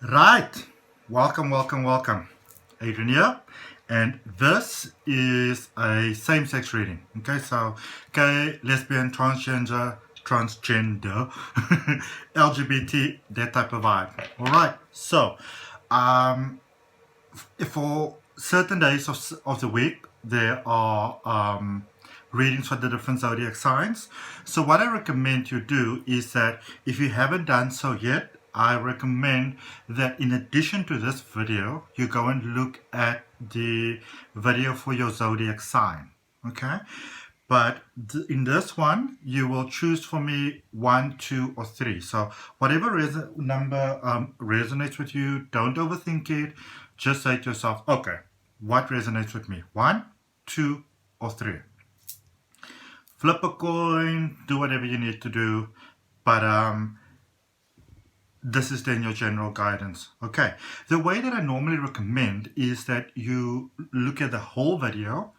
Right. Welcome. Adrian here. And this is a same-sex reading. Okay, so gay, lesbian, transgender, LGBT, that type of vibe. All right. So, um, for certain days of the week, there are readings for the different zodiac signs. So what I recommend you do is that if you haven't done so yet, I recommend that in addition to this video, you go and look at the video for your zodiac sign. Okay? But in this one, you will choose for me 1, 2, or 3. So whatever number resonates with you, don't overthink it. Just say to yourself, okay, what resonates with me? 1, 2, or 3. Flip a coin, do whatever you need to do. But this is then your general guidance. Okay. The way that I normally recommend is that you look at the whole video,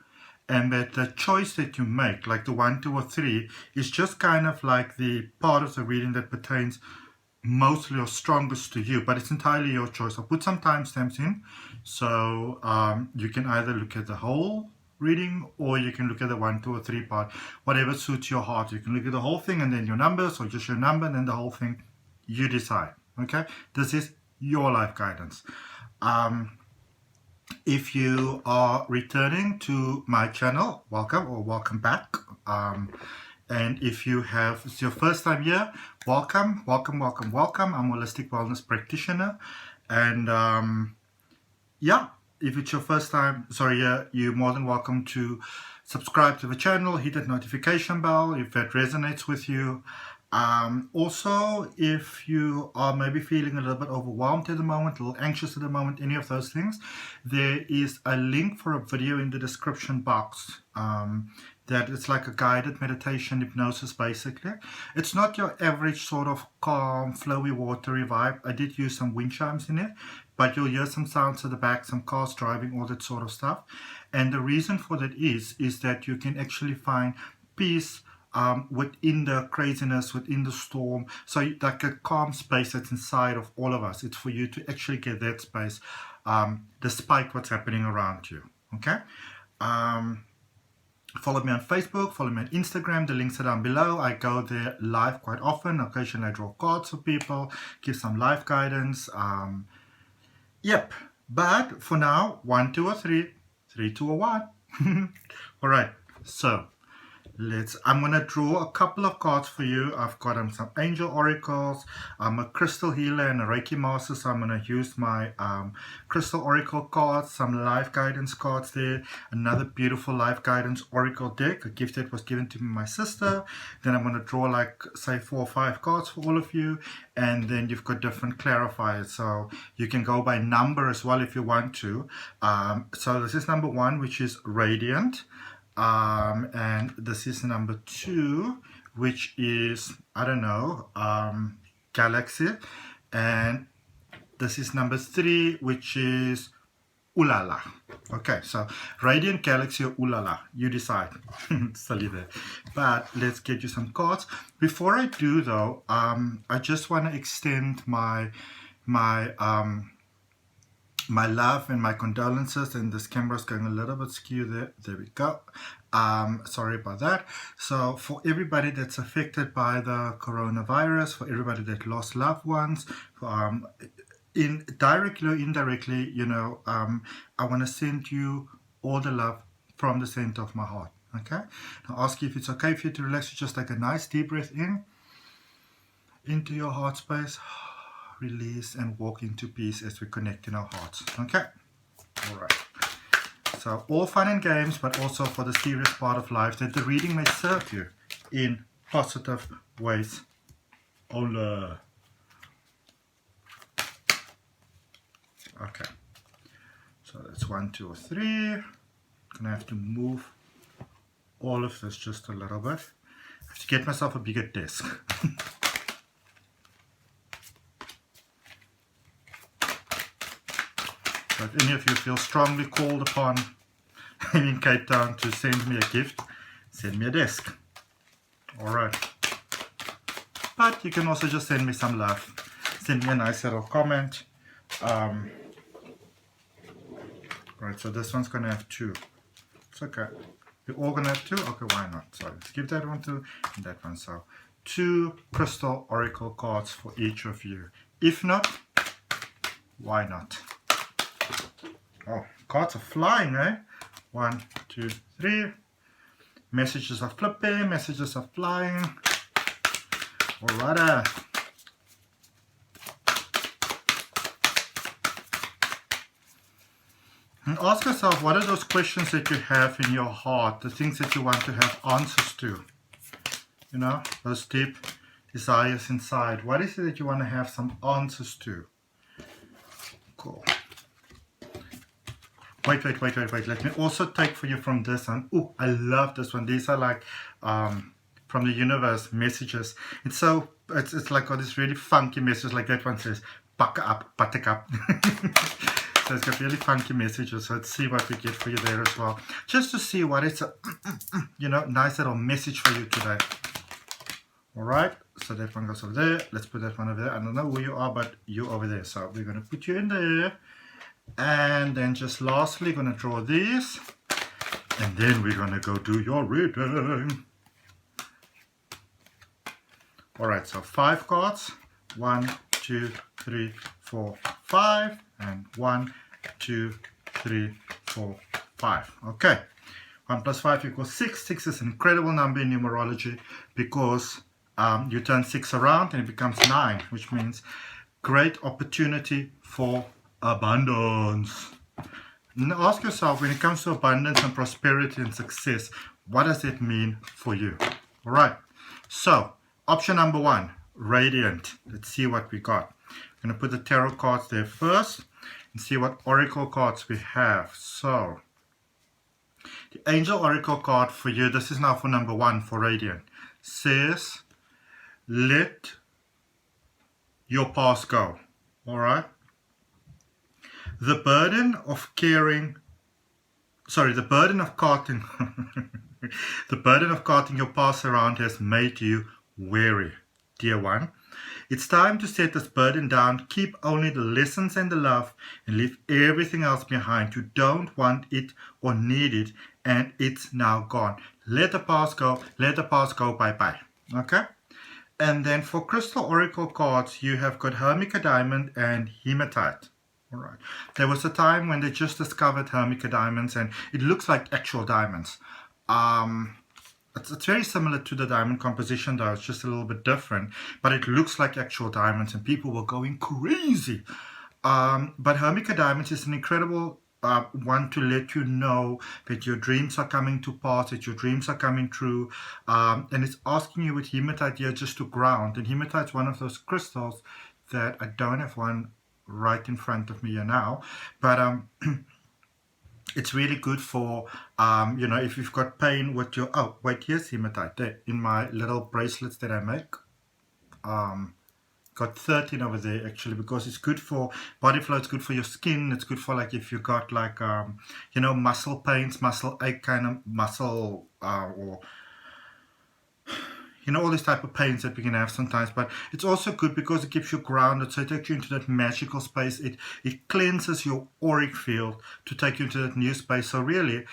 and that the choice that you make, like the 1, 2, or 3, is just kind of like the part of the reading that pertains mostly or strongest to you, but it's entirely your choice. I'll put some timestamps in, so you can either look at the whole reading or you can look at the 1, 2, or 3 part, whatever suits your heart. You can look at the whole thing and then your numbers, or just your number and then the whole thing. You decide. Okay, this is your life guidance. If you are returning to my channel, welcome or welcome back. And if it's your first time here, welcome. I'm a holistic wellness practitioner. And if it's your first time, you're more than welcome to subscribe to the channel, hit that notification bell if that resonates with you. Also, if you are maybe feeling a little bit overwhelmed at the moment, a little anxious at the moment, any of those things, there is a link for a video in the description box. That it's like a guided meditation hypnosis, basically. It's not your average sort of calm, flowy, watery vibe. I did use some wind chimes in it, but you'll hear some sounds at the back, some cars driving, all that sort of stuff. And the reason for that is that you can actually find peace within the craziness, within the storm. So like a calm space that's inside of all of us. It's for you to actually get that space despite what's happening around you. Okay? Follow me on Facebook, follow me on Instagram. The links are down below. I go there live quite often. Occasionally I draw cards for people, give some life guidance. Yep. But for now, 1, 2, or 3. 3, 2, or 1. All right. So I'm going to draw a couple of cards for you. I've got some angel oracles. I'm a crystal healer and a Reiki master, so I'm going to use my crystal oracle cards, some life guidance cards there, another beautiful life guidance oracle deck, a gift that was given to me by my sister. Then I'm going to draw like, say, 4 or 5 cards for all of you. And then you've got different clarifiers, so you can go by number as well if you want to. So this is number 1, which is radiant. And this is number 2, which is, galaxy. And this is number 3, which is ulala. Okay, so radiant, galaxy, or ulala. You decide. Silly there. But let's get you some cards. Before I do though, I just want to extend my love and my condolences, and this camera's going a little bit skew there. There we go. Sorry about that. So for everybody that's affected by the coronavirus, for everybody that lost loved ones, directly or indirectly, I want to send you all the love from the center of my heart. Okay? I'll ask you if it's okay for you to relax. Just take a nice deep breath into your heart space. Release and walk into peace as we connect in our hearts. Okay? All right. So all fun and games, but also for the serious part of life, that the reading may serve you in positive ways. Ola. Okay. So that's 1, 2, or 3. I'm gonna have to move all of this just a little bit. I have to get myself a bigger desk. So if any of you feel strongly called upon in Cape Town to send me a gift, send me a desk. Alright. But you can also just send me some love. Send me a nice little comment Right, so this one's going to have 2. It's okay. We're all going to have 2? Okay, why not? So let's give that one 2 and that one. So 2 crystal oracle cards for each of you. If not, why not? Oh, cards are flying, eh? 1, 2, 3. Messages are flipping, messages are flying. Alright. And ask yourself, what are those questions that you have in your heart, the things that you want to have answers to? You know, those deep desires inside. What is it that you want to have some answers to? Cool. Wait. Let me also take for you from this one. Oh, I love this one. These are like from the universe messages. It's like got this really funky message, like that one says, buck up, buttercup. So it's got really funky messages. So let's see what we get for you there as well. Just to see what it's a nice little message for you today. Alright, so that one goes over there. Let's put that one over there. I don't know who you are, but you're over there. So we're going to put you in there. And then just lastly, going to draw these. And then we're going to go do your reading. Alright, so 5 cards. 1, 2, 3, 4, 5. And 1, 2, 3, 4, 5. Okay. 1 plus 5 equals 6. 6 is an incredible number in numerology because you turn 6 around and it becomes 9, which means great opportunity for abundance. And ask yourself, when it comes to abundance and prosperity and success, what does it mean for you? All right. So, option number 1, radiant. Let's see what we got. I'm going to put the tarot cards there first and see what oracle cards we have. So, the angel oracle card for you, this is now for number 1 for radiant, says, let your past go. All right. The burden of carting the burden of carting your past around has made you weary, dear one. It's time to set this burden down. Keep only the lessons and the love and leave everything else behind. You don't want it or need it, and it's now gone. Let the past go. Let the past go. Bye-bye. Okay? And then for crystal oracle cards, you have got Hermica Diamond and Hematite. All right. There was a time when they just discovered Hermica Diamonds, and it looks like actual diamonds. It's very similar to the diamond composition, though. It's just a little bit different, but it looks like actual diamonds, and people were going crazy. But Hermica Diamonds is an incredible one to let you know that your dreams are coming to pass, that your dreams are coming true, and it's asking you with hematite here just to ground. And hematite is one of those crystals that I don't have one right in front of me here now, but it's really good for if you've got pain with your here's hematite there in my little bracelets that I make. Got 13 over there actually, because it's good for body flow, it's good for your skin, it's good for like if you got like muscle pains, muscle ache, kind of muscle or all these type of pains that we can have sometimes. But it's also good because it keeps you grounded, so it takes you into that magical space. It cleanses your auric field to take you into that new space. So really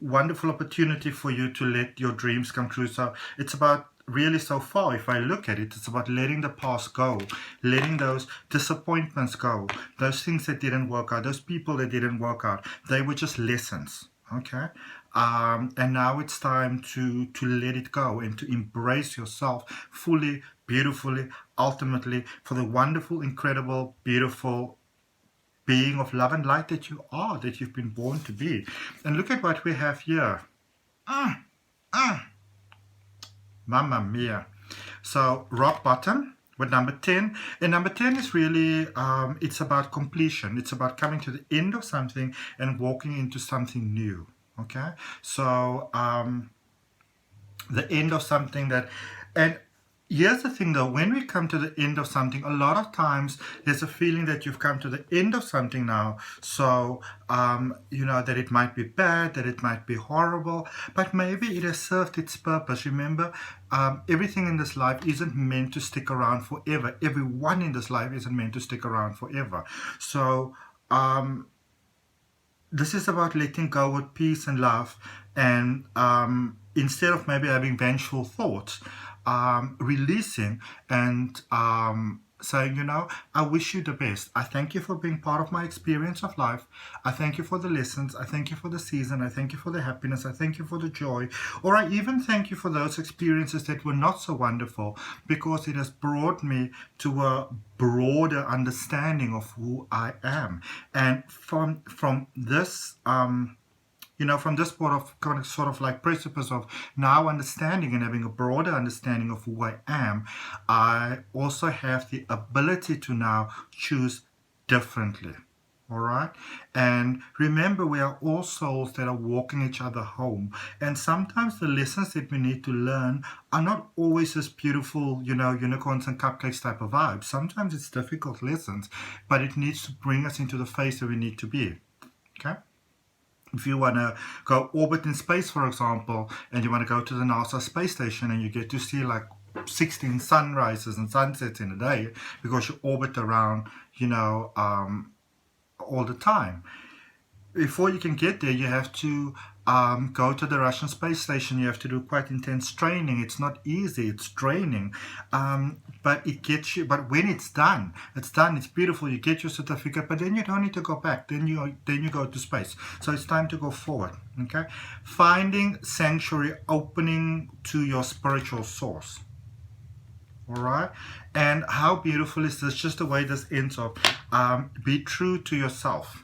wonderful opportunity for you to let your dreams come true. So it's about, really, so far, if I look at it, it's about letting the past go, letting those disappointments go, those things that didn't work out, those people that didn't work out. They were just lessons, okay? And now it's time to let it go and to embrace yourself fully, beautifully, ultimately, for the wonderful, incredible, beautiful being of love and light that you are, that you've been born to be. And look at what we have here. Mamma mia. So rock bottom with number 10. And number 10 is really, it's about completion. It's about coming to the end of something and walking into something new. Okay? So the end of something that, and here's the thing though, when we come to the end of something, a lot of times there's a feeling that you've come to the end of something now. So, that it might be bad, that it might be horrible, but maybe it has served its purpose. Remember, everything in this life isn't meant to stick around forever. Everyone in this life isn't meant to stick around forever. So, this is about letting go with peace and love, and instead of maybe having vengeful thoughts, releasing and saying, I wish you the best. I thank you for being part of my experience of life. I thank you for the lessons. I thank you for the season. I thank you for the happiness. I thank you for the joy. Or I even thank you for those experiences that were not so wonderful, because it has brought me to a broader understanding of who I am. And from this from this point of kind of sort of like precipice of now understanding and having a broader understanding of who I am, I also have the ability to now choose differently. All right. And remember, we are all souls that are walking each other home. And sometimes the lessons that we need to learn are not always this beautiful, unicorns and cupcakes type of vibe. Sometimes it's difficult lessons, but it needs to bring us into the phase that we need to be. Okay. If you want to go orbit in space, for example, and you want to go to the NASA space station and you get to see like 16 sunrises and sunsets in a day because you orbit around, all the time. Before you can get there, you have to go to the Russian space station. You have to do quite intense training. It's not easy. It's draining, but it gets you. But when it's done. It's beautiful. You get your certificate, but then you don't need to go back. Then you go to space. So it's time to go forward. Okay, finding sanctuary, opening to your spiritual source. All right, and how beautiful is this? Just the way this ends up. Be true to yourself.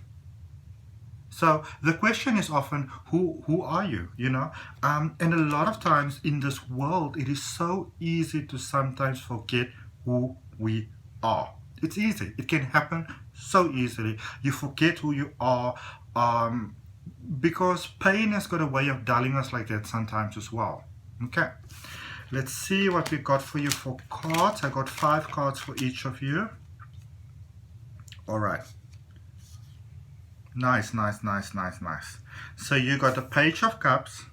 So the question is often, who are you? And a lot of times in this world, it is so easy to sometimes forget who we are. It's easy. It can happen so easily. You forget who you are, because pain has got a way of dulling us like that sometimes as well. Okay. Let's see what we got for you for cards. I got 5 cards for each of you. All right. Nice. So you got the Page of Cups,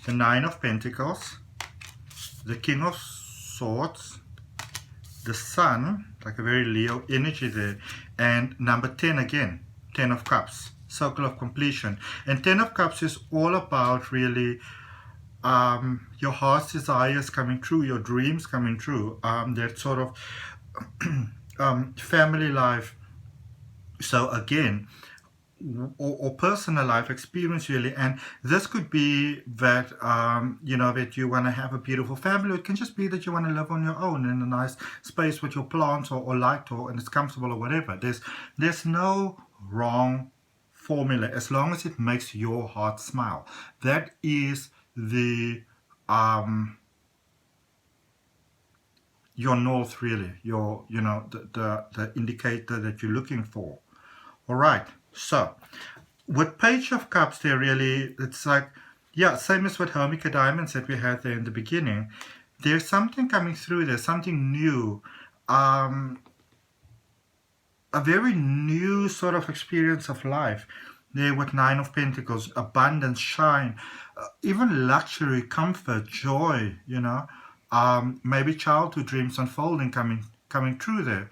the 9 of Pentacles, the King of Swords, the Sun, like a very Leo energy there, and number 10 again, 10 of Cups, Circle of Completion. And 10 of Cups is all about really your heart's desires coming true, your dreams coming true, that sort of family life. So again, or personal life experience really, and this could be that that you want to have a beautiful family. It can just be that you want to live on your own in a nice space with your plants or light, and it's comfortable or whatever. There's no wrong formula as long as it makes your heart smile. That is the your north, really, your the indicator that you're looking for. All right, so with Page of Cups there, really, it's like, same as with Homika Diamonds that we had there in the beginning. There's something coming through there, something new, a very new sort of experience of life there with 9 of Pentacles, abundance, shine, even luxury, comfort, joy, maybe childhood dreams unfolding, coming true there.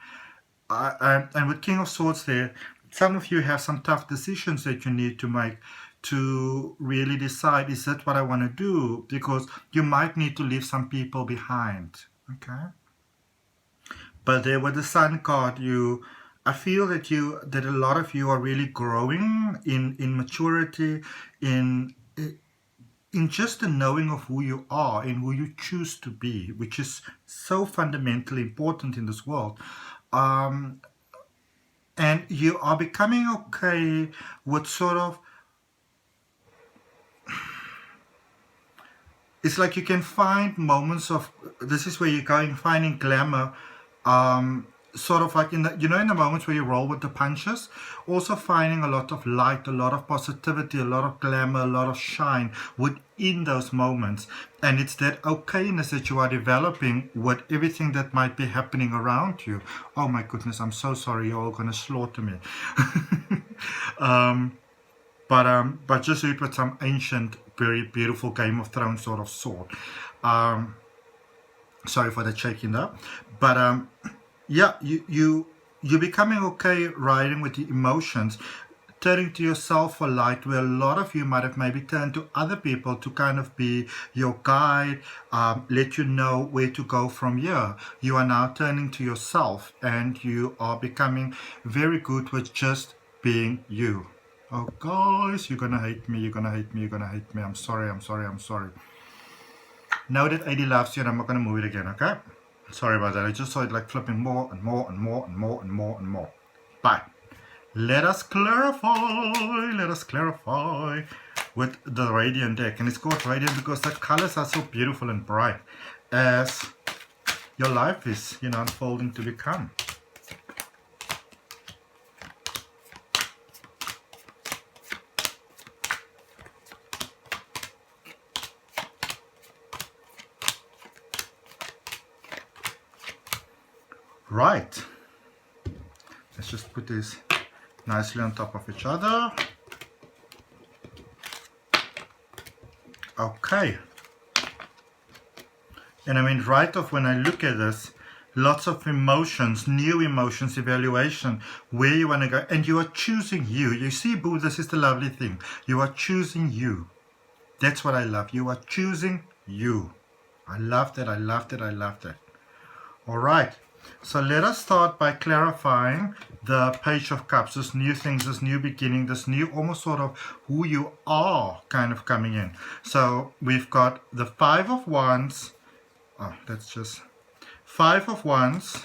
And with King of Swords there, some of you have some tough decisions that you need to make to really decide, is that what I want to do? Because you might need to leave some people behind. Okay. But there with the Sun card, I feel that a lot of you are really growing in maturity, in just the knowing of who you are and who you choose to be, which is so fundamentally important in this world. And you are becoming okay with sort of, it's like you can find moments of, this is where you're going, finding glamour sort of like in the, in the moments where you roll with the punches, also finding a lot of light, a lot of positivity, a lot of glamour, a lot of shine within those moments. And it's that okayness that you are developing with everything that might be happening around you. Oh my goodness, I'm so sorry, you're all going to slaughter me. But just read with some ancient, very beautiful Game of Thrones sort of sword. Sorry for the shaking up. But yeah, you're becoming okay riding with the emotions, turning to yourself for light, where a lot of you might have maybe turned to other people to kind of be your guide, let you know where to go from here. You are now turning to yourself, and you are becoming very good with just being you. Oh guys, you're gonna hate me, you're gonna hate me, you're gonna hate me. I'm sorry, I'm sorry, I'm sorry. Now that AD loves you, and I'm not gonna move it again, okay? Sorry about that. I just saw it like flipping more and more and more and more and more and more. But let us clarify with the Radiant deck. And it's called Radiant because the colors are so beautiful and bright as your life is, unfolding to become. Right, let's just put these nicely on top of each other. Okay, and I mean, right off when I look at this, lots of emotions, new emotions, evaluation, where you want to go, and you are choosing you. You see, Boo, this is the lovely thing. You are choosing you. That's what I love. You are choosing you. I love that, I love that, I love that. All right. So let us start by clarifying the Page of Cups, this new things, this new beginning, this new almost sort of who you are kind of coming in. So we've got the Five of Wands. Oh, that's just Five of Wands.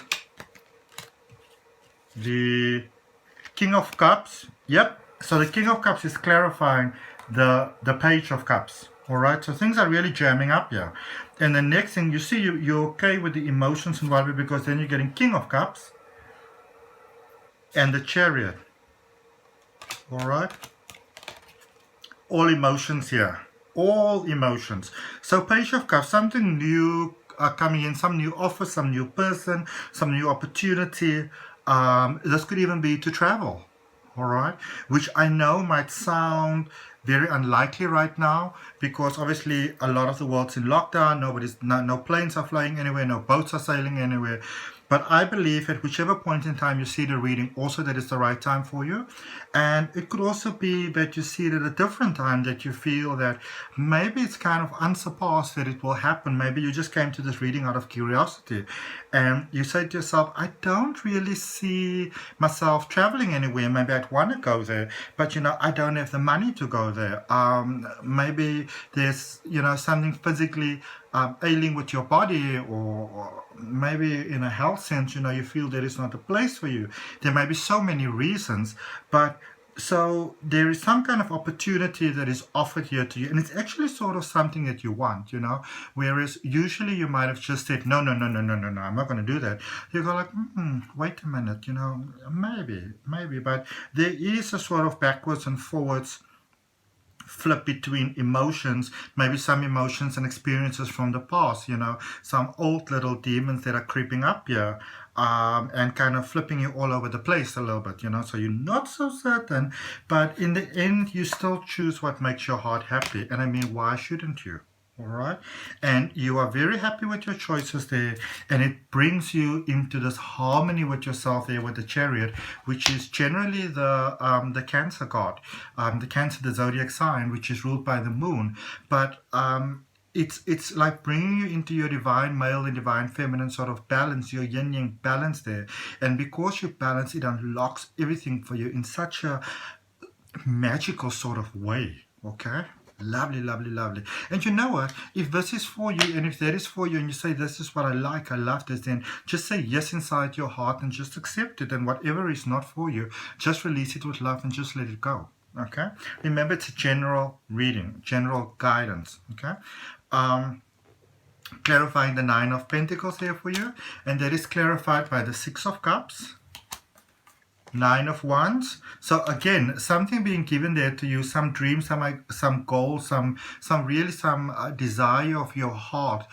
The King of Cups. Yep. So the King of Cups is clarifying the Page of Cups. All right, so things are really jamming up here. And the next thing you see, you're okay with the emotions involved, because then you're getting King of Cups and the Chariot. All right, all emotions here, all emotions. So Page of Cups, something new coming in, some new offer, some new person, some new opportunity. This could even be to travel. All right, which I know might sound very unlikely right now, because obviously a lot of the world's in lockdown. No planes are flying anywhere, no boats are sailing anywhere. But I believe at whichever point in time you see the reading, also that it's the right time for you. And it could also be that you see it at a different time, that you feel that maybe it's kind of unsurpassed that it will happen. Maybe you just came to this reading out of curiosity, and you say to yourself, I don't really see myself traveling anywhere. Maybe I'd want to go there, but I don't have the money to go there. Maybe there's something physically ailing with your body, or maybe in a health sense, you feel that it's not a place for you. There may be so many reasons, but so there is some kind of opportunity that is offered here to you, and it's actually sort of something that you want, whereas usually you might have just said, no, I'm not going to do that. You go like, wait a minute, maybe, but there is a sort of backwards and forwards flip between emotions, maybe some emotions and experiences from the past, some old little demons that are creeping up here, and kind of flipping you all over the place a little bit, so you're not so certain, but in the end you still choose what makes your heart happy. And I mean, why shouldn't you? All right, and you are very happy with your choices there, and it brings you into this harmony with yourself there with the Chariot, which is generally the Cancer god, the Cancer, the zodiac sign, which is ruled by the moon. But it's like bringing you into your divine male and divine feminine sort of balance, your yin yang balance there, and because you balance, it unlocks everything for you in such a magical sort of way. Okay. Lovely, lovely, lovely. And you know what? If this is for you, and if that is for you, and you say, this is what I like, I love this, then just say yes inside your heart and just accept it. And whatever is not for you, just release it with love and just let it go. Okay? Remember, it's a general reading, general guidance. Okay? clarifying the Nine of Pentacles here for you, and that is clarified by the Six of Cups, Nine of Wands. So again, something being given there to you, some dream, some goal, some desire of your heart,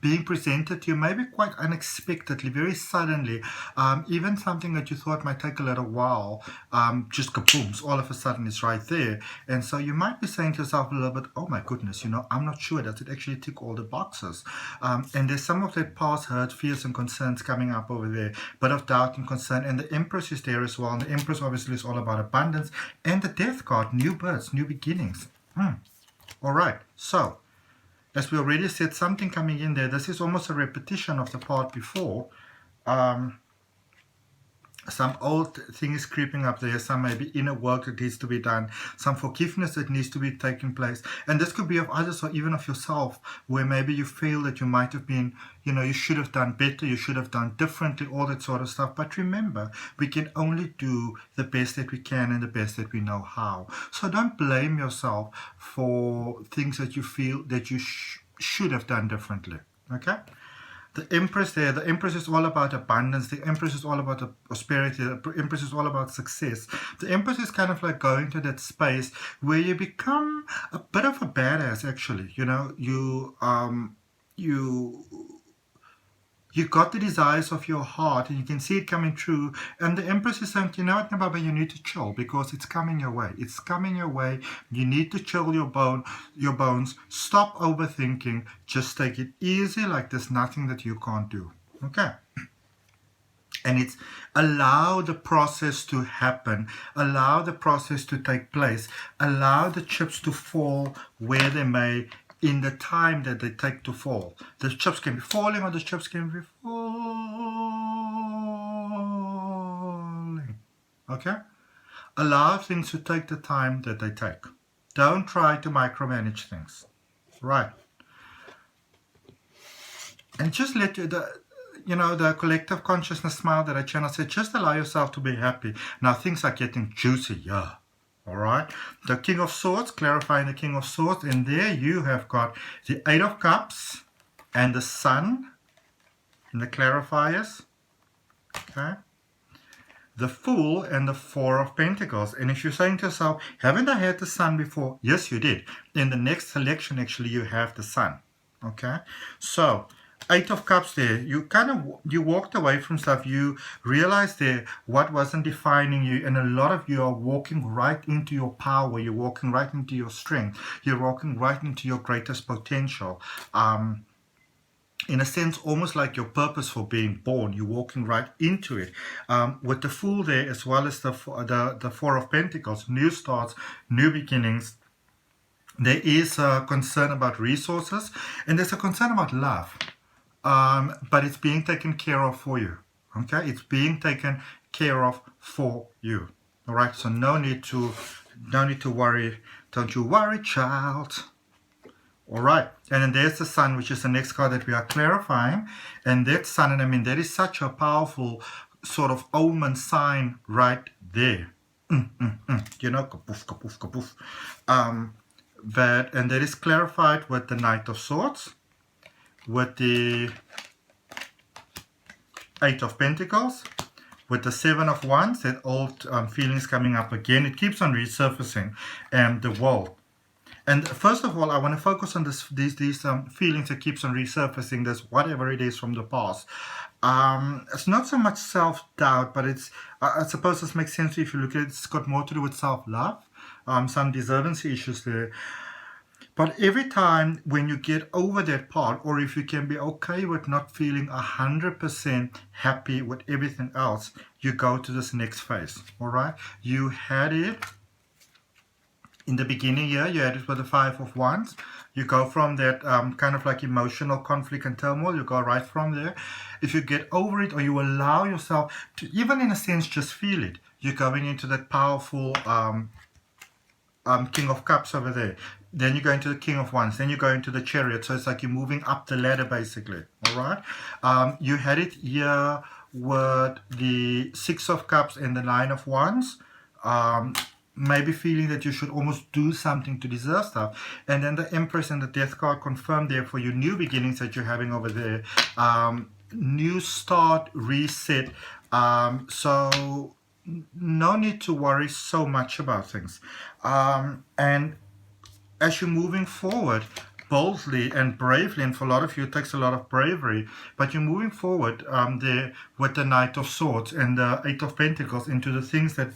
being presented to you, maybe quite unexpectedly, very suddenly, even something that you thought might take a little while, just kabooms, all of a sudden it's right there. And so you might be saying to yourself a little bit, oh my goodness, I'm not sure, does it actually tick all the boxes? And there's some of that past hurt, fears and concerns coming up over there, bit of doubt and concern, and the Empress is there as well. And the Empress obviously is all about abundance, and the Death card, new births, new beginnings. All right, so as we already said, something coming in there. This is almost a repetition of the part before. Some old things creeping up there, some maybe inner work that needs to be done, some forgiveness that needs to be taking place. And this could be of others or even of yourself, where maybe you feel that you might have been, you should have done better, you should have done differently, all that sort of stuff. But remember, we can only do the best that we can and the best that we know how. So don't blame yourself for things that you feel that you should have done differently. Okay? The Empress there, the Empress is all about abundance. The Empress is all about prosperity. The Empress is all about success. The Empress is kind of like going to that space where you become a bit of a badass, actually. You got the desires of your heart, and you can see it coming true. And the Empress is saying, you know what, Nababa, you need to chill, because it's coming your way. It's coming your way. You need to chill your bones. Stop overthinking. Just take it easy, like there's nothing that you can't do. Okay? And it's allow the process to happen. Allow the process to take place. Allow the chips to fall where they may, in the time that they take to fall. The chips can be falling, or the chips can be falling. Okay? Allow things to take the time that they take. Don't try to micromanage things. Right. And just let the collective consciousness smile that I channel said, just allow yourself to be happy. Now things are getting juicy, yeah. All right, the King of Swords, clarifying the King of Swords, and there you have got the Eight of Cups and the Sun in the clarifiers. Okay, the Fool and the Four of Pentacles. And if you're saying to yourself, haven't I had the Sun before? Yes, you did. In the next selection, actually, you have the Sun. Okay, so Eight of Cups there, you walked away from stuff. You realized there what wasn't defining you, and a lot of you are walking right into your power. You're walking right into your strength. You're walking right into your greatest potential. In a sense, almost like your purpose for being born. You're walking right into it. With the Fool there, as well as the Four of Pentacles, new starts, new beginnings. There is a concern about resources, and there's a concern about love. But it's being taken care of for you. Okay, it's being taken care of for you. All right, so no need to worry. Don't you worry, child. All right, and then there's the Sun, which is the next card that we are clarifying. And that Sun, and I mean, that is such a powerful sort of omen sign right there. Kapoof, kapoof, kapoof. And that is clarified with the Knight of Swords, with the Eight of Pentacles, with the Seven of Wands, that old feelings coming up again. It keeps on resurfacing, and the World. And first of all, I want to focus on these feelings that keeps on resurfacing, this whatever it is from the past. It's not so much self-doubt, but it's, I suppose this makes sense if you look at it. It's got more to do with self-love, some deservency issues there. But every time when you get over that part, or if you can be okay with not feeling 100% happy with everything else, you go to this next phase. All right, you had it in the beginning here. You had it with the Five of Wands. You go from that kind of like emotional conflict and turmoil. You go right from there. If you get over it, or you allow yourself to, even in a sense, just feel it, you're going into that powerful King of Cups over there. Then you go into the King of Wands. Then you go into the Chariot. So it's like you're moving up the ladder, basically. All right. You had it here with the Six of Cups and the Nine of Wands. maybe feeling that you should almost do something to deserve stuff. And then the Empress and the Death card confirm there for you new beginnings that you're having over there. New start, reset. So no need to worry so much about things. And as you're moving forward boldly and bravely, and for a lot of you it takes a lot of bravery, but you're moving forward there with the Knight of Swords and the Eight of Pentacles into the things that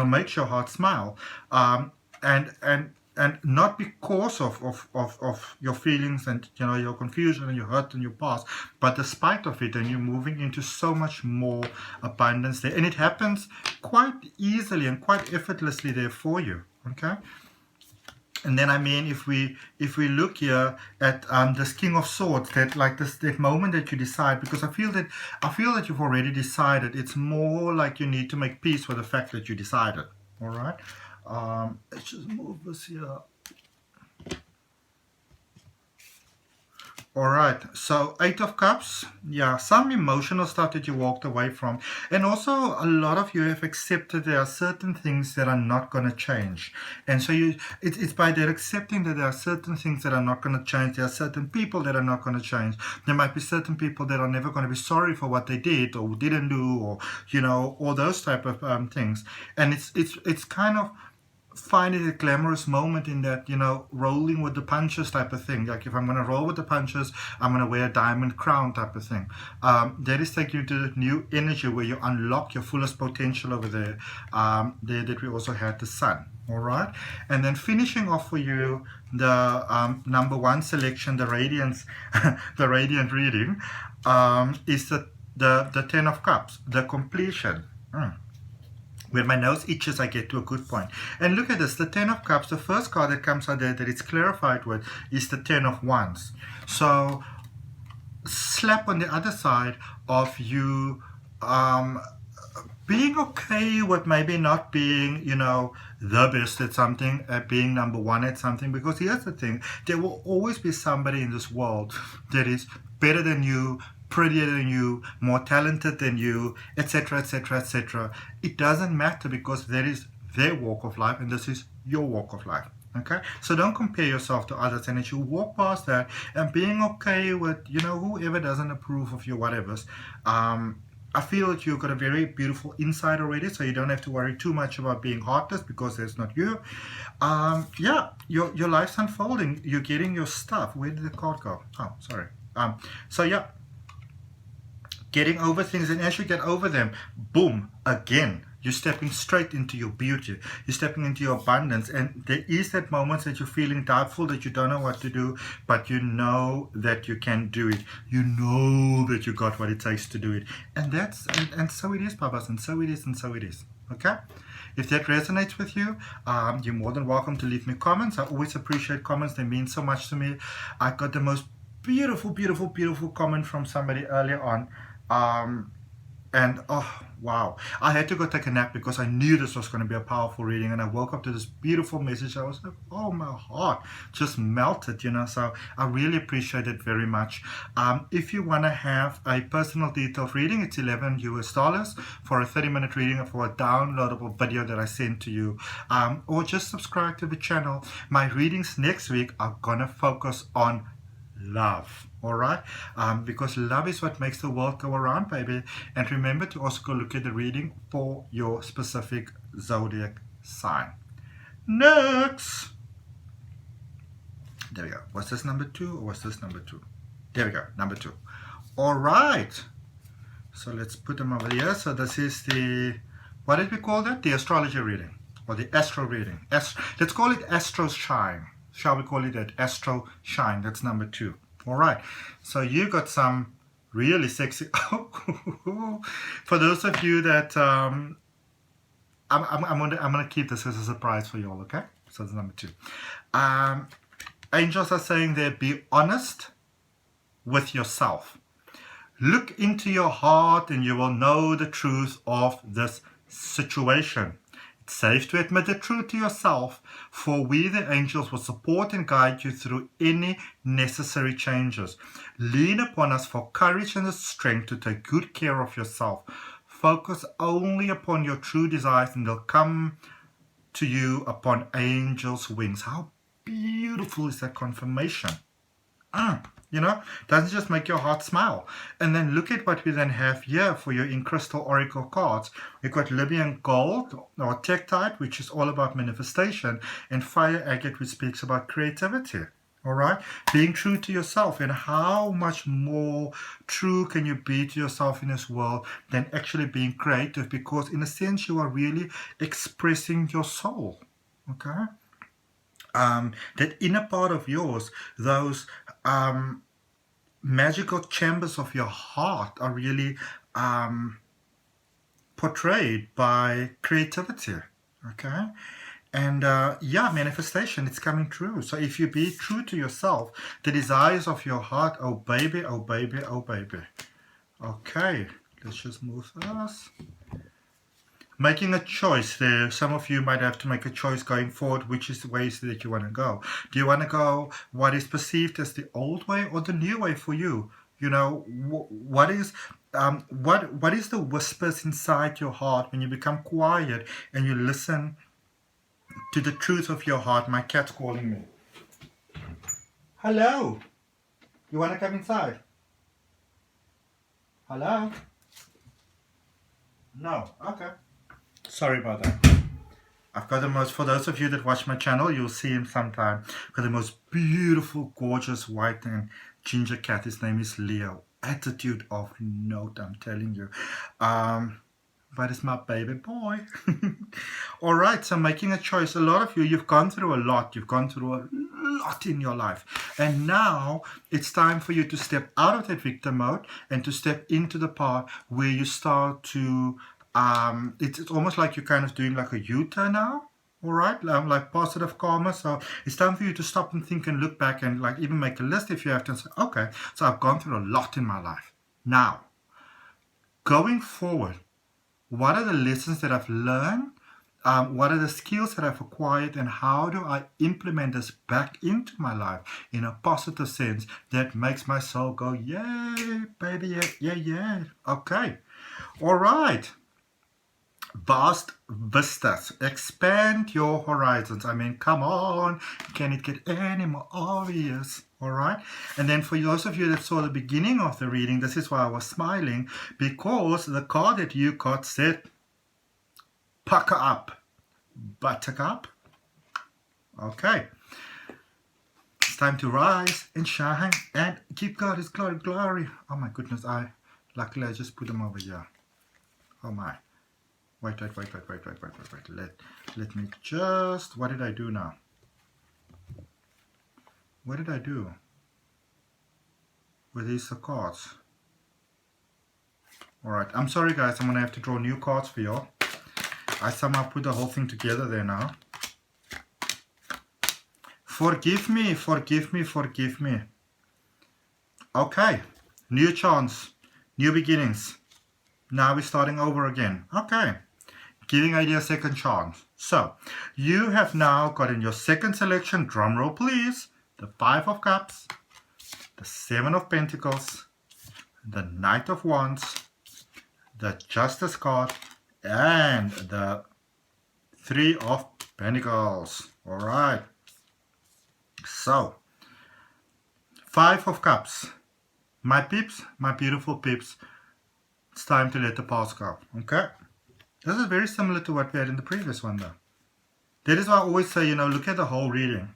makes your heart smile, and not because of your feelings and your confusion and your hurt and your past, but despite of it, and you're moving into so much more abundance there, and it happens quite easily and quite effortlessly there for you. Okay. And then, I mean, if we look here at this King of Swords, that moment that you decide, because I feel that you've already decided. It's more like you need to make peace with the fact that you decided. All right. Let's just move this here. All right, so Eight of Cups, yeah, some emotional stuff that you walked away from. And also a lot of you have accepted there are certain things that are not going to change. And so it's by that accepting that there are certain things that are not going to change. There are certain people that are not going to change. There might be certain people that are never going to be sorry for what they did or didn't do, or, all those type of things. And it's kind of finding a glamorous moment in that, rolling with the punches type of thing. Like, if I'm going to roll with the punches, I'm going to wear a diamond crown type of thing. That is taking you to the new energy where you unlock your fullest potential over there. There that we also had the Sun. All right. And then finishing off for you, the number one selection, the Radiance, the Radiant reading, is the Ten of Cups, the completion. When my nose itches, I get to a good point. And look at this, the Ten of Cups, the first card that comes out there that it's clarified with is the Ten of Wands. So slap on the other side of you being okay with maybe not being, the best at something, being number one at something. Because here's the thing, there will always be somebody in this world that is better than you, prettier than you, more talented than you, etc., etc., etc. It doesn't matter, because that is their walk of life and this is your walk of life. Okay, so don't compare yourself to others, and as you walk past that and being okay with whoever doesn't approve of your whatevers, I feel that you've got a very beautiful inside already, so you don't have to worry too much about being heartless, because that's not you. Yeah, your life's unfolding. You're getting your stuff. Where did the card go? Oh, sorry. So yeah, getting over things, and as you get over them, boom, again, you're stepping straight into your beauty. You're stepping into your abundance, and there is that moment that you're feeling doubtful, that you don't know what to do, but you know that you can do it. You know that you got what it takes to do it. And and so it is, Papas, and so it is, and so it is. Okay? If that resonates with you, you're more than welcome to leave me comments. I always appreciate comments. They mean so much to me. I got the most beautiful, beautiful, beautiful comment from somebody earlier on. And oh wow, I had to go take a nap because I knew this was going to be a powerful reading, and I woke up to this beautiful message. I was like, oh, my heart just melted, so I really appreciate it very much. If you want to have a personal detailed reading, it's $11 US for a 30-minute reading for a downloadable video that I send to you, or just subscribe to the channel. My readings next week are gonna focus on love. All right, because love is what makes the world go around, baby. And remember to also go look at the reading for your specific zodiac sign. Next, there we go. Was this number 2 or was this number 2? There we go, number 2. All right, so let's put them over here. So this is the, what did we call that? The astrology reading, or the astral reading. Let's call it Astral Shine. Shall we call it that? Astral Shine. That's number 2. All right, so you got some really sexy. For those of you that I'm gonna keep this as a surprise for you all. Okay, so that's number 2. Angels are saying there, be honest with yourself. Look into your heart, and you will know the truth of this situation. Safe to admit the truth to yourself, for we the angels will support and guide you through any necessary changes. Lean upon us for courage and the strength to take good care of yourself. Focus only upon your true desires, and they'll come to you upon angels' wings. How beautiful is that confirmation? You know, doesn't just make your heart smile. And then look at what we then have here for your in crystal oracle cards. We've got Libyan gold or tektite, which is all about manifestation, and fire agate, which speaks about creativity. All right, being true to yourself. And how much more true can you be to yourself in this world than actually being creative? Because in a sense, you are really expressing your soul. Okay, that inner part of yours, those magical chambers of your heart are really portrayed by creativity. Okay, and yeah, manifestation, it's coming true. So if you be true to yourself, the desires of your heart, oh baby, oh baby, oh baby. Okay, let's just move this. Making a choice there. Some of you might have to make a choice going forward, which is the ways that you want to go. Do you want to go what is perceived as the old way or the new way for you? You know, what is the whispers inside your heart when you become quiet and you listen to the truth of your heart? My cat's calling me. Hello. You want to come inside? Hello? No. Okay. Sorry about that. I've got the most, for those of you that watch my channel, you'll see him sometime. I've got the most beautiful, gorgeous, white and ginger cat. His name is Leo. Attitude of note, I'm telling you. But it's my baby boy. All right, so making a choice. A lot of you, you've gone through a lot. You've gone through a lot in your life. And now it's time for you to step out of that victim mode and to step into the part where you start to it's almost like you're kind of doing like a U-turn now, all right, like positive karma. So it's time for you to stop and think and look back and like even make a list if you have to, and say, okay, so I've gone through a lot in my life. Now, going forward, what are the lessons that I've learned? What are the skills that I've acquired, and how do I implement this back into my life in a positive sense that makes my soul go, yay, baby, yeah, yeah, yeah. Okay, all right. Vast vistas, expand your horizons. I mean, come on, can it get any more obvious? All right, and then for those of you that saw the beginning of the reading, this is why I was smiling, because the card that you got said, pucker up, buttercup. Okay, it's time to rise and shine and keep God His glory, glory. Oh my goodness, luckily I just put them over here. Oh my. Wait. Let me just, what did I do now? What did I do with these cards? All right, I'm sorry guys, I'm gonna have to draw new cards for you. I somehow put the whole thing together there now. Forgive me. Okay, new chance, new beginnings. Now we're starting over again. Okay. Giving idea a second chance. So, you have now got in your second selection, drum roll please, the 5 of Cups, the 7 of Pentacles, the Knight of Wands, the Justice card, and the 3 of Pentacles. Alright. So, 5 of Cups. My peeps, my beautiful peeps, it's time to let the past go. Okay? This is very similar to what we had in the previous one though. That is why I always say, you know, look at the whole reading.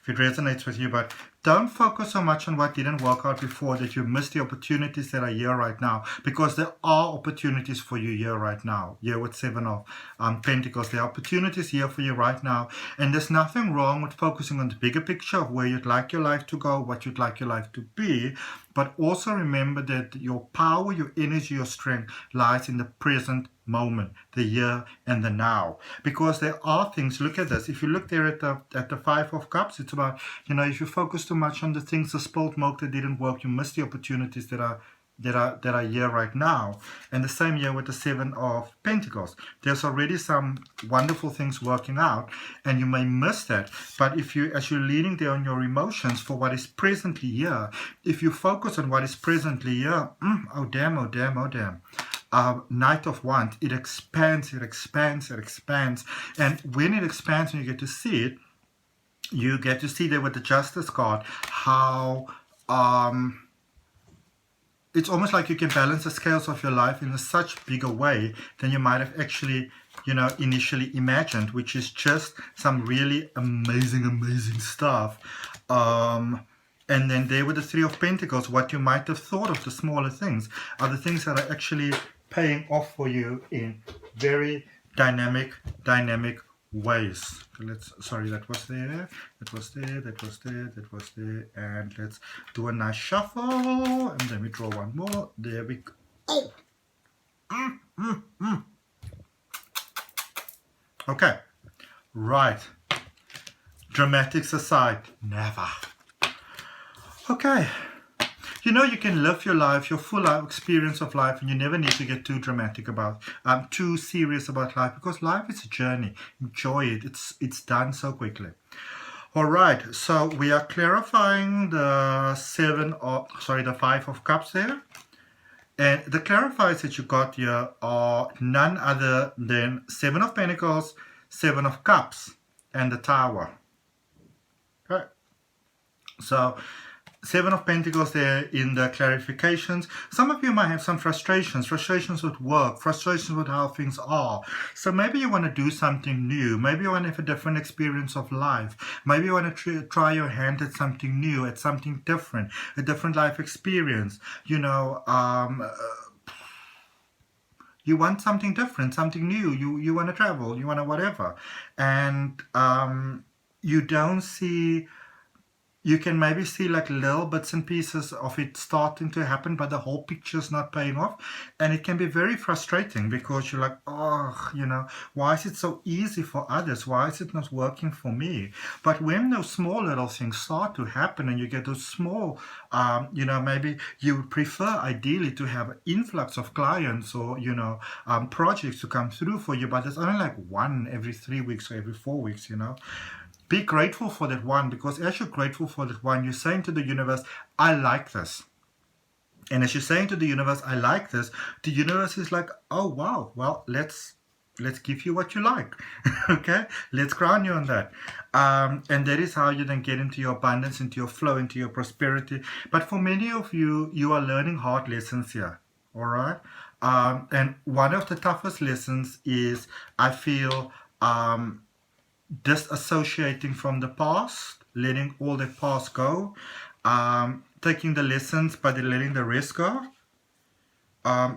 If it resonates with you, but don't focus so much on what didn't work out before that you miss the opportunities that are here right now, because there are opportunities for you here right now. Here with 7 of Pentacles, there are opportunities here for you right now, and there's nothing wrong with focusing on the bigger picture of where you'd like your life to go, what you'd like your life to be, but also remember that your power, your energy, your strength lies in the present moment, the here and the now, because there are things. Look at this. If you look there at the 5 of Cups, it's about, you know, if you focus too much on the things, the spilled milk that didn't work, you miss the opportunities that are here right now. And the same here with the 7 of Pentacles. There's already some wonderful things working out, and you may miss that. But if you, as you're leaning there on your emotions for what is presently here, if you focus on what is presently here, oh damn, Knight of Wands, it expands, it expands, it expands. And when it expands and you get to see it, you get to see there with the Justice card how it's almost like you can balance the scales of your life in a such bigger way than you might have actually, initially imagined, which is just some really amazing, amazing stuff. And then there with the Three of Pentacles, what you might have thought of the smaller things are the things that are actually paying off for you in very dynamic ways. Sorry, that was there, that was there, that was there, that was there, and let's do a nice shuffle, and then we draw one more. There we go. Oh! Okay, right. Dramatics aside, never. Okay. You can live your life, your full life experience of life, and you never need to get too dramatic about, too serious about life, because life is a journey. Enjoy it. It's done so quickly. All right. So we are clarifying the the Five of Cups there, and the clarifiers that you got here are none other than Seven of Pentacles, Seven of Cups, and the Tower. Okay. So Seven of Pentacles there in the clarifications. Some of you might have some frustrations with work, frustrations with how things are. So maybe you want to do something new. Maybe you want to have a different experience of life. Maybe you want to try your hand at something new, at something different, a different life experience. You want something different, something new. You want to travel, you want to whatever. And you don't see... You can maybe see like little bits and pieces of it starting to happen, but the whole picture's not paying off. And it can be very frustrating because you're like, why is it so easy for others? Why is it not working for me? But when those small little things start to happen and you get those small, maybe you would prefer ideally to have an influx of clients or, projects to come through for you, but there's only like one every 3 weeks or every 4 weeks, Be grateful for that one, because as you're grateful for that one, you're saying to the universe, I like this. And as you're saying to the universe, I like this, the universe is like, oh, wow, well, let's give you what you like. Okay? Let's crown you on that. And that is how you then get into your abundance, into your flow, into your prosperity. But for many of you, you are learning hard lessons here. All right? And one of the toughest lessons is, I feel... disassociating from the past, letting all the past go, taking the lessons but letting the rest go.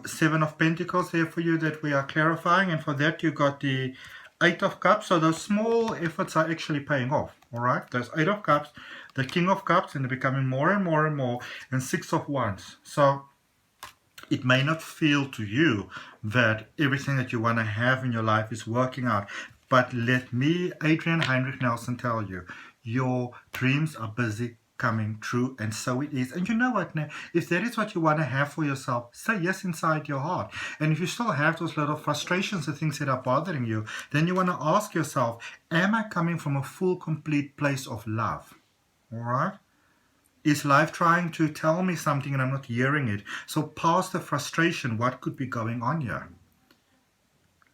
Seven of Pentacles there for you that we are clarifying, and for that you got the Eight of Cups. So those small efforts are actually paying off. All right, those Eight of Cups, the King of Cups, and they're becoming more and more and more, and Six of Wands. So it may not feel to you that everything that you want to have in your life is working out. But let me, Adrian Heinrich Nelson, tell you, your dreams are busy coming true, and so it is. And you know what, now, if that is what you want to have for yourself, say yes inside your heart. And if you still have those little frustrations and things that are bothering you, then you want to ask yourself, am I coming from a full, complete place of love? All right? Is life trying to tell me something and I'm not hearing it? So past the frustration, what could be going on here?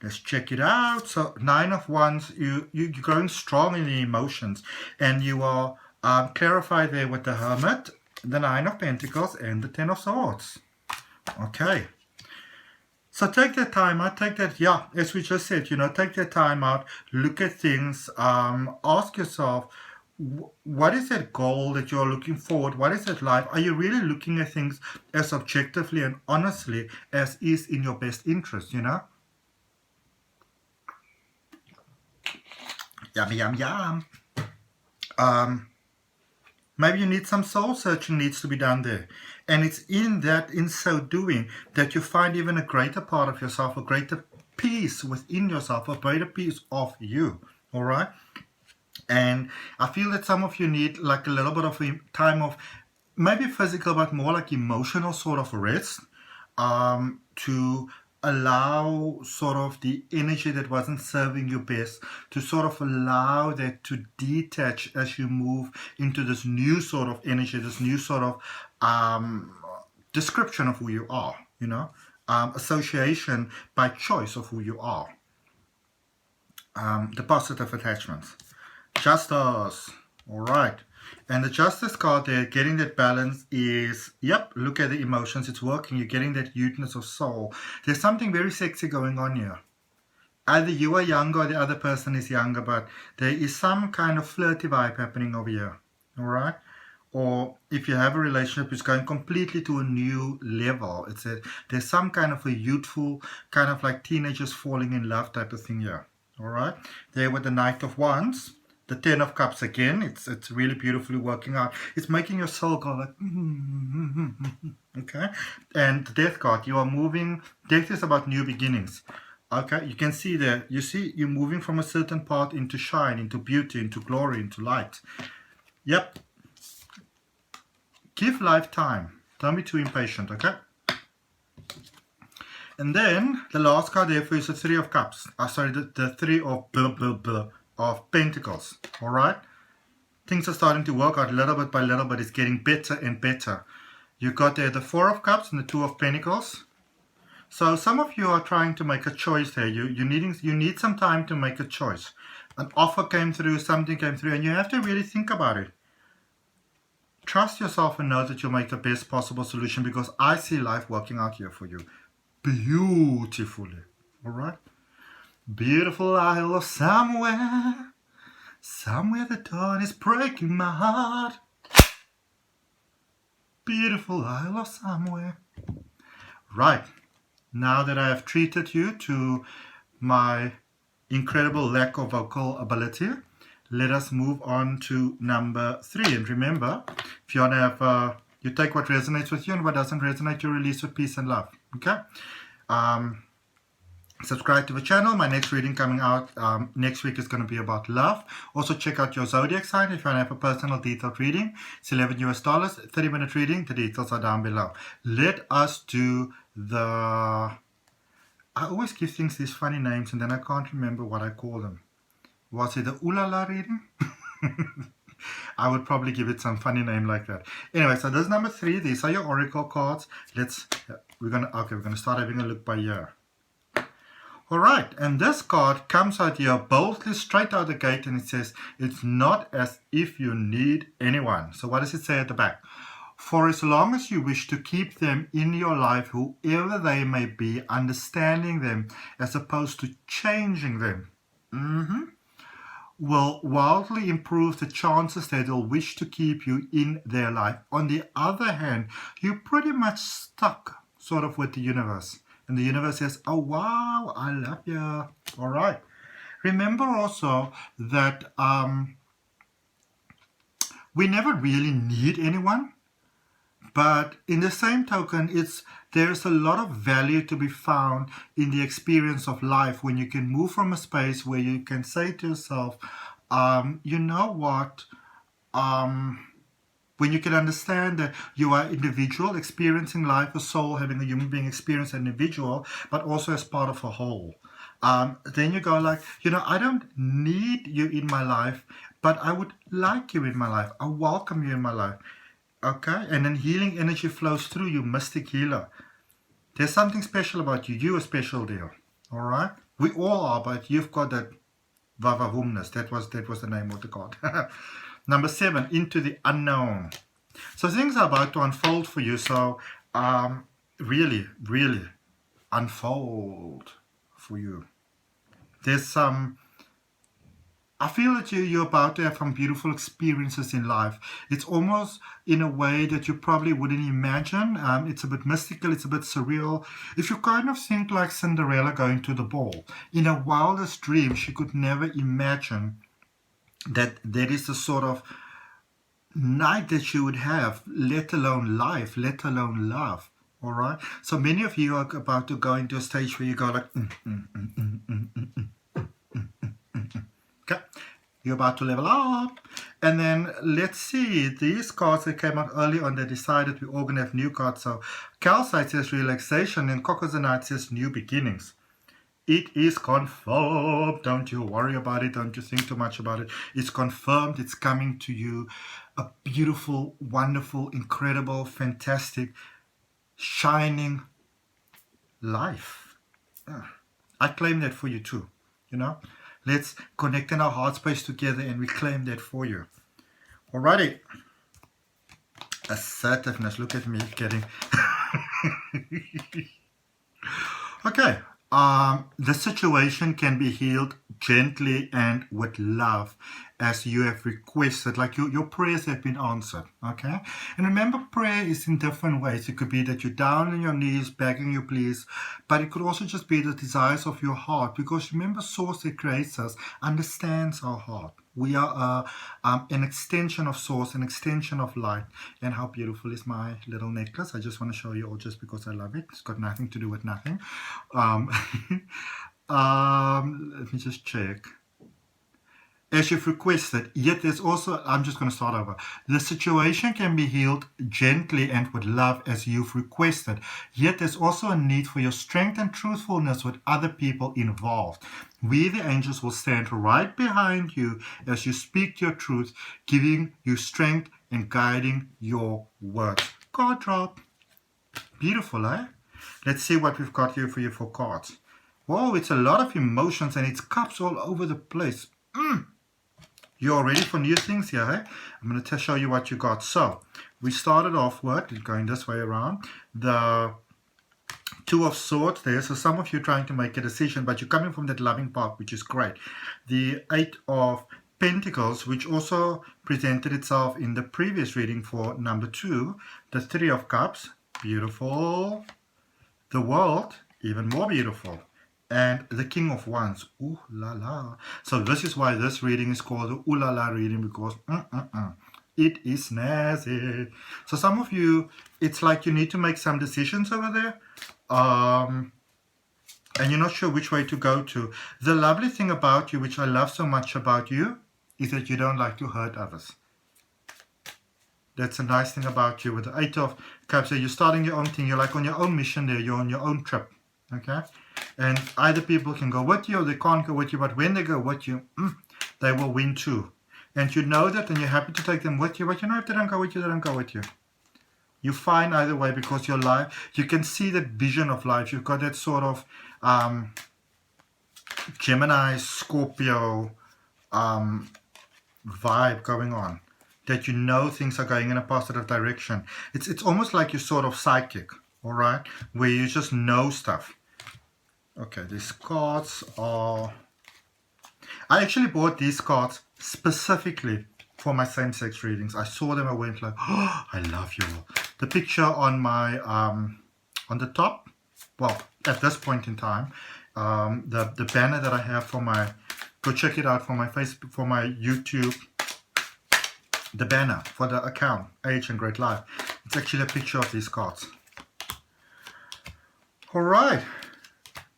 Let's check it out. So Nine of Wands, you're going strong in the emotions, and you are clarified there with the Hermit, the Nine of Pentacles, and the Ten of Swords. Okay. So take that time out, as we just said, take that time out, look at things, ask yourself, what is that goal that you're looking forward? What is that life? Are you really looking at things as objectively and honestly as is in your best interest, Yum, yum, yum. Maybe you need some soul searching needs to be done there. And it's in so doing, that you find even a greater part of yourself, a greater peace within yourself, a greater peace of you. All right? And I feel that some of you need like a little bit of time of maybe physical, but more like emotional sort of rest, to allow sort of the energy that wasn't serving you best, to sort of allow that to detach as you move into this new sort of energy, this new sort of description of who you are, association by choice of who you are. The positive attachments. Justice. All right. And the Justice card there, getting that balance is, yep, look at the emotions. It's working. You're getting that youthfulness of soul. There's something very sexy going on here. Either you are younger or the other person is younger, but there is some kind of flirty vibe happening over here. All right. Or if you have a relationship, it's going completely to a new level. There's some kind of a youthful, kind of like teenagers falling in love type of thing here. All right. There with the Knight of Wands, the Ten of Cups again. It's really beautifully working out. It's making your soul go like, okay. And the Death card, you are moving. Death is about new beginnings. Okay, you can see there. You see, you're moving from a certain part into shine, into beauty, into glory, into light. Yep. Give life time. Don't be too impatient, okay? And then the last card there for you is the Three of Cups. Sorry, the Three of Pentacles. All right? Things are starting to work out little bit by little bit. It's getting better and better. You got there the Four of Cups and the Two of Pentacles. So some of you are trying to make a choice there. You need some time to make a choice. An offer came through, something came through, and you have to really think about it. Trust yourself and know that you'll make the best possible solution, because I see life working out here for you beautifully. All right? Beautiful isle of somewhere the dawn is breaking my heart. Beautiful isle of somewhere. Right. Now that I have treated you to my incredible lack of vocal ability, let us move on to number 3. And remember, if you want to have, you take what resonates with you, and what doesn't resonate, you release with peace and love. Okay? Subscribe to the channel. My next reading coming out next week is going to be about love. Also check out your zodiac sign if you want to have a personal detailed reading. It's $11 US, 30-minute reading. The details are down below. Let us do the... I always give things these funny names and then I can't remember what I call them. Was it the Ooh La La reading? I would probably give it some funny name like that. Anyway, so this is number 3. These are your oracle cards. We're gonna start having a look by year. All right, and this card comes out here boldly straight out the gate, and it says, it's not as if you need anyone. So what does it say at the back? For as long as you wish to keep them in your life, whoever they may be, understanding them as opposed to changing them, will wildly improve the chances that they'll wish to keep you in their life. On the other hand, you're pretty much stuck sort of with the universe. And the universe says, oh, wow, I love you. All right. Remember also that we never really need anyone. But in the same token, there's a lot of value to be found in the experience of life when you can move from a space where you can say to yourself, you know what, when you can understand that you are individual, experiencing life, a soul, having a human being experience an individual, but also as part of a whole. Then you go like, I don't need you in my life, but I would like you in my life. I welcome you in my life. Okay, and then healing energy flows through you, mystic healer. There's something special about you. You're a special deal. All right, we all are, but you've got that vavavumness. That was the name of the card. Number 7, into the unknown. So things are about to unfold for you. So really, really unfold for you. There's some. I feel that you're about to have some beautiful experiences in life. It's almost in a way that you probably wouldn't imagine. It's a bit mystical, it's a bit surreal. If you kind of think like Cinderella going to the ball, in her wildest dream, she could never imagine that there is the sort of night that she would have, let alone life, let alone love. All right? So many of you are about to go into a stage where you go like, Okay, you're about to level up. And then let's see, these cards that came out early on, they decided we're all going to have new cards. So Calcite says relaxation and Cocosonite says new beginnings. It is confirmed. Don't you worry about it. Don't you think too much about it. It's confirmed. It's coming to you. A beautiful, wonderful, incredible, fantastic, shining, life. I claim that for you too. You know, let's connect in our heart space together and we claim that for you. Alrighty. Assertiveness. Look at me getting. Okay. The situation can be healed gently and with love as you have requested, like your prayers have been answered. Okay, and remember, prayer is in different ways. It could be that you're down on your knees begging you please, but it could also just be the desires of your heart, because remember, source that creates us understands our heart. We are an extension of source, an extension of light. And how beautiful is my little necklace? I just want to show you all just because I love it. It's got nothing to do with nothing. Let me just check. As you've requested, yet there's also, I'm just going to start over. The situation can be healed gently and with love as you've requested, yet there's also a need for your strength and truthfulness with other people involved. We, the angels, will stand right behind you as you speak your truth, giving you strength and guiding your words. Card drop. Beautiful, eh? Let's see what we've got here for you for cards. Whoa, it's a lot of emotions and it's cups all over the place. You're ready for new things here, eh? I'm going to show you what you got. So, we started off with, going this way around, the Two of Swords there. So some of you trying to make a decision, but you're coming from that loving part, which is great. The Eight of Pentacles, which also presented itself in the previous reading for number 2. The Three of Cups, beautiful. The World, even more beautiful. And the King of Wands, ooh la la. So this is why this reading is called the ooh la la reading, because it is snazzy. So some of you, it's like you need to make some decisions over there, and you're not sure which way to go to. The lovely thing about you, which I love so much about you, is that you don't like to hurt others. That's a nice thing about you. With the Eight of Cups, so you're starting your own thing. You're like on your own mission there. You're on your own trip. Okay? And either people can go with you or they can't go with you. But when they go with you, they will win too. And you know that, and you're happy to take them with you. But you know, if they don't go with you, they don't go with you. You're fine either way, because your life, you can see that vision of life. You've got that sort of Gemini, Scorpio vibe going on. That you know things are going in a positive direction. It's almost like you're sort of psychic, all right? Where you just know stuff. Okay, these cards are... I actually bought these cards specifically for my same-sex readings. I saw them, I went like, oh, I love you all. The picture on my, on the top, well, at this point in time, the banner that I have for my, go check it out for my Facebook, for my YouTube, the banner for the account, Age and Great Life. It's actually a picture of these cards. Alright.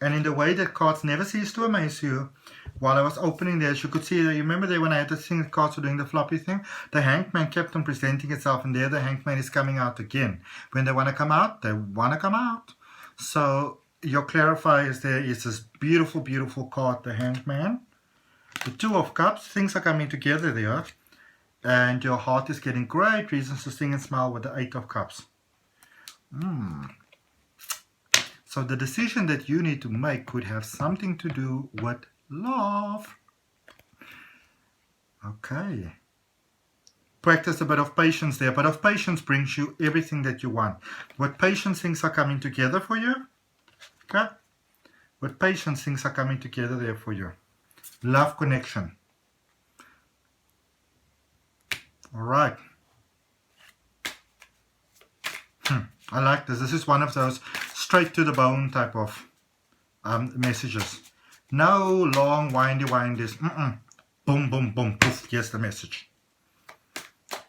And in the way that cards never cease to amaze you, while I was opening this, you could see that, you remember there when I had the thing, the cards were doing the floppy thing? The Hangman kept on presenting itself, and there the Hangman is coming out again. When they want to come out, they want to come out. So your clarifiers there is this beautiful, beautiful card, the Hangman. The Two of Cups, things are coming together there. And your heart is getting great reasons to sing and smile with the Eight of Cups. So the decision that you need to make could have something to do with love. Okay. Practice a bit of patience there. But of patience brings you everything that you want. With patience, things are coming together for you. Okay? With patience, things are coming together there for you. Love connection. All right. I like this. This is one of those straight to the bone type of messages. No long windy. Boom, boom, boom, poof. Here's the message.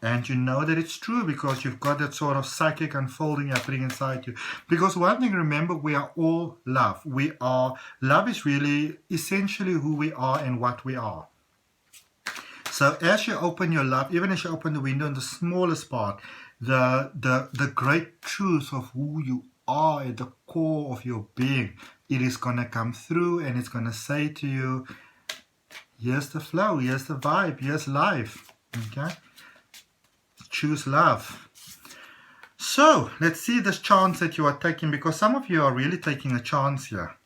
And you know that it's true because you've got that sort of psychic unfolding happening inside you. Because one thing, remember, we are all love. Love is really essentially who we are and what we are. So as you open your love, even as you open the window in the smallest part, the great truth of who you are at the core of your being, it is going to come through, and it's going to say to you, here's the flow, here's the vibe, here's life. Okay? Choose love. So let's see this chance that you are taking, because some of you are really taking a chance here.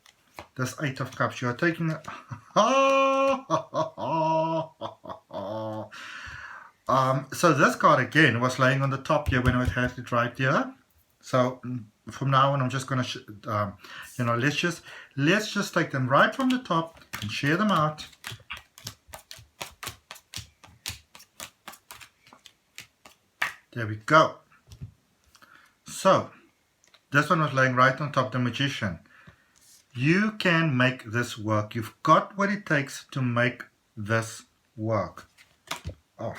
This Eight of Cups, you are taking a... so this card again was laying on the top here when I had it right here. So from now on, I'm just going to, let's just take them right from the top and share them out. There we go. So this one was laying right on top, the Magician. You can make this work. You've got what it takes to make this work. Oh.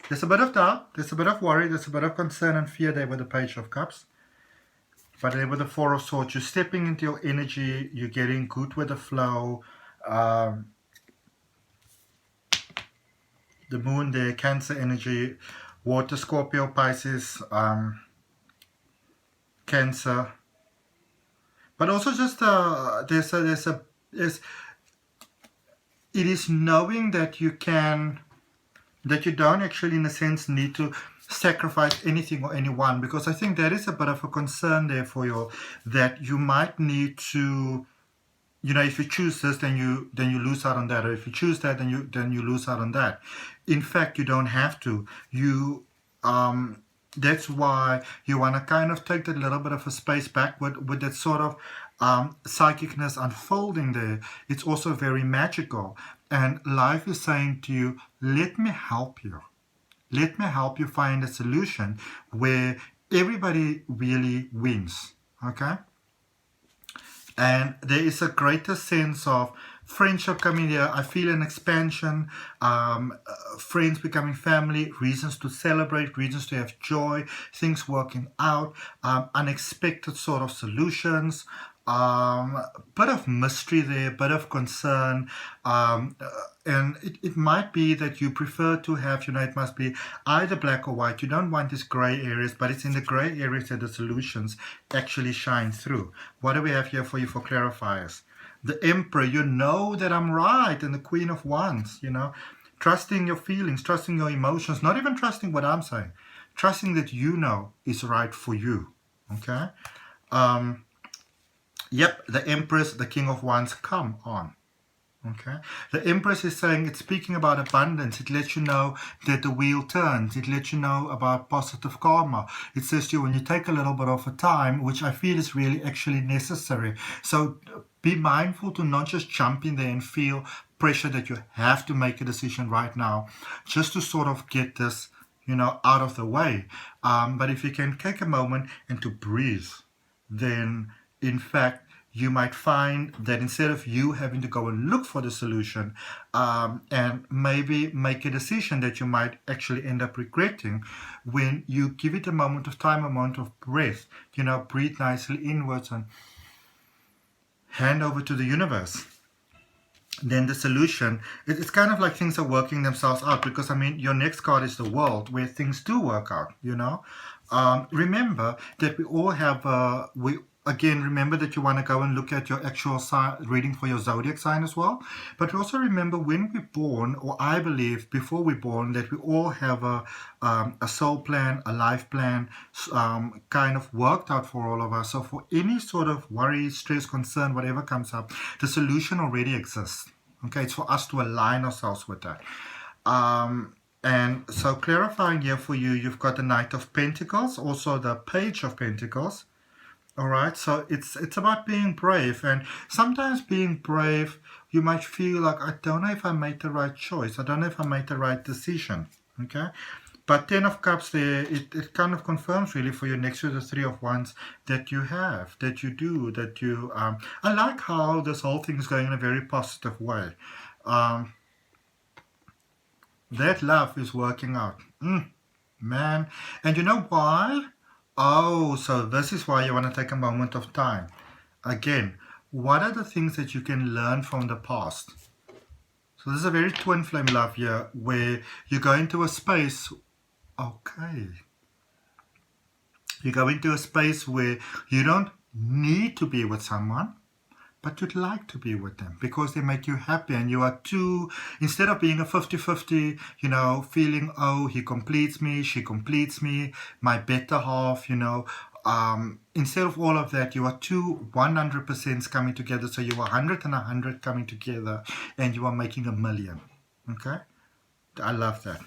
There's a bit of doubt, there's a bit of worry, there's a bit of concern and fear there with the Page of Cups. But there with the Four of Swords, you're stepping into your energy, you're getting good with the flow. The Moon there, Cancer energy, Water, Scorpio, Pisces, Cancer. But also just it is knowing that you don't actually, in a sense, need to sacrifice anything or anyone, because I think that is a bit of a concern there for you, that you might need to, if you choose this, then you lose out on that, or if you choose that, then you lose out on that. In fact, you don't have to. That's why you want to kind of take that little bit of a space back with that sort of psychicness unfolding there. It's also very magical. And life is saying to you, let me help you. Let me help you find a solution where everybody really wins. Okay? And there is a greater sense of friendship coming here. I feel an expansion, friends becoming family, reasons to celebrate, reasons to have joy, things working out, unexpected sort of solutions, bit of mystery there, bit of concern, and it might be that you prefer to have, it must be either black or white. You don't want these gray areas, but it's in the gray areas that the solutions actually shine through. What do we have here for you for clarifiers? The Emperor, you know that I'm right, and the Queen of Wands, trusting your feelings, trusting your emotions, not even trusting what I'm saying, trusting that you know is right for you. Okay? Yep, the Empress, the King of Wands, come on. Okay, the Empress is saying, it's speaking about abundance. It lets you know that the wheel turns. It lets you know about positive karma. It says to you, when you take a little bit of a time, which I feel is really actually necessary. So be mindful to not just jump in there and feel pressure that you have to make a decision right now, just to sort of get this, out of the way. But if you can take a moment and to breathe, then in fact, you might find that instead of you having to go and look for the solution and maybe make a decision that you might actually end up regretting, when you give it a moment of time, a moment of breath, breathe nicely inwards and hand over to the universe, then the solution, it's kind of like things are working themselves out, because your next card is the World, where things do work out. Remember that we all have again, remember that you want to go and look at your actual reading for your zodiac sign as well. But also remember, when we're born, or I believe before we're born, that we all have a soul plan, a life plan, kind of worked out for all of us. So for any sort of worry, stress, concern, whatever comes up, the solution already exists. Okay, it's for us to align ourselves with that. And so clarifying here for you, you've got the Knight of Pentacles, also the Page of Pentacles. All right, so it's about being brave, and sometimes being brave, you might feel like, I don't know if I made the right choice. I don't know if I made the right decision. Okay, but Ten of Cups there, it kind of confirms really for you next to the Three of Wands that you have, that you do, that you. I like how this whole thing is going in a very positive way. That love is working out, man, and you know why? Oh, so this is why you want to take a moment of time. Again, what are the things that you can learn from the past? So this is a very twin flame love here, where you go into a space, okay. You go into a space where you don't need to be with someone, but you'd like to be with them because they make you happy, and you are too, instead of being a 50-50, you know, feeling, oh, he completes me, she completes me, my better half, you know, instead of all of that, you are two 100% coming together. So you are 100 and 100 coming together, and you are making 1,000,000. Okay, I love that.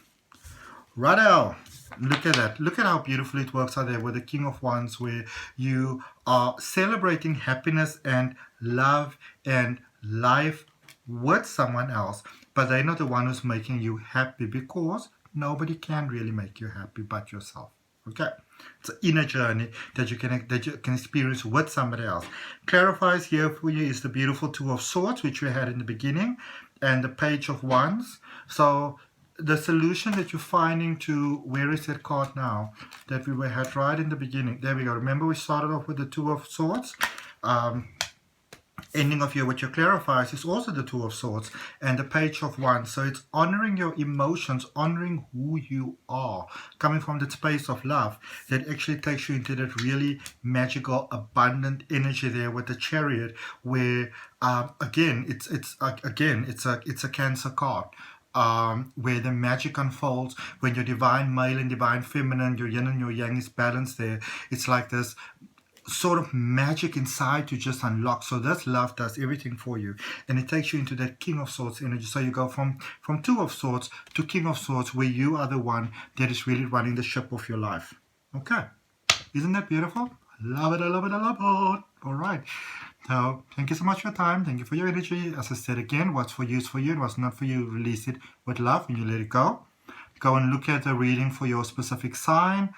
Righto, look at that. Look at how beautifully it works out there with the King of Wands, where you are celebrating happiness and love and life with someone else, but they're not the one who's making you happy, because nobody can really make you happy but yourself. Okay, it's an inner journey that you can experience with somebody else. Clarifies here for you is the beautiful Two of Swords, which we had in the beginning, and the Page of Wands. So the solution that you're finding to, where is that card now that we had right in the beginning? There we go. Remember, we started off with the Two of Swords. Ending of here, what you clarifies is also the Two of Swords and the Page of Wands. So it's honoring your emotions, honoring who you are, coming from that space of love that actually takes you into that really magical, abundant energy there with the Chariot, where again, it's a Cancer card. Where the magic unfolds, when your divine male and divine feminine, your yin and your yang is balanced there. It's like this sort of magic inside to just unlock. So this love does everything for you, and it takes you into that King of Swords energy. So you go from Two of Swords to King of Swords, where you are the one that is really running the ship of your life. Okay, isn't that beautiful? I love it, I love it, I love it. All right, so thank you so much for your time. Thank you for your energy. As I said again, what's for you is for you, and what's not for you, release it with love and you let it go. Go and look at the reading for your specific sign.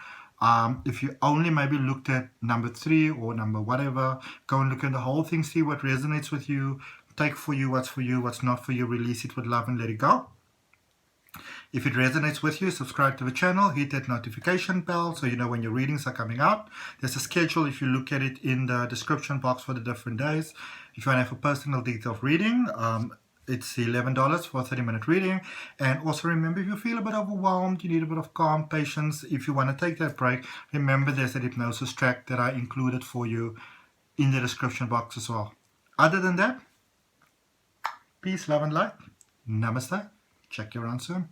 If you only maybe looked at number 3 or number whatever, go and look at the whole thing, see what resonates with you, take for you, what's not for you, release it with love and let it go. If it resonates with you, subscribe to the channel, hit that notification bell so you know when your readings are coming out. There's a schedule if you look at it in the description box for the different days. If you want to have a personal detailed reading, it's $11 for a 30-minute reading. And also remember, if you feel a bit overwhelmed, you need a bit of calm, patience, if you want to take that break, remember there's a hypnosis track that I included for you in the description box as well. Other than that, peace, love and light. Namaste. Check you around soon.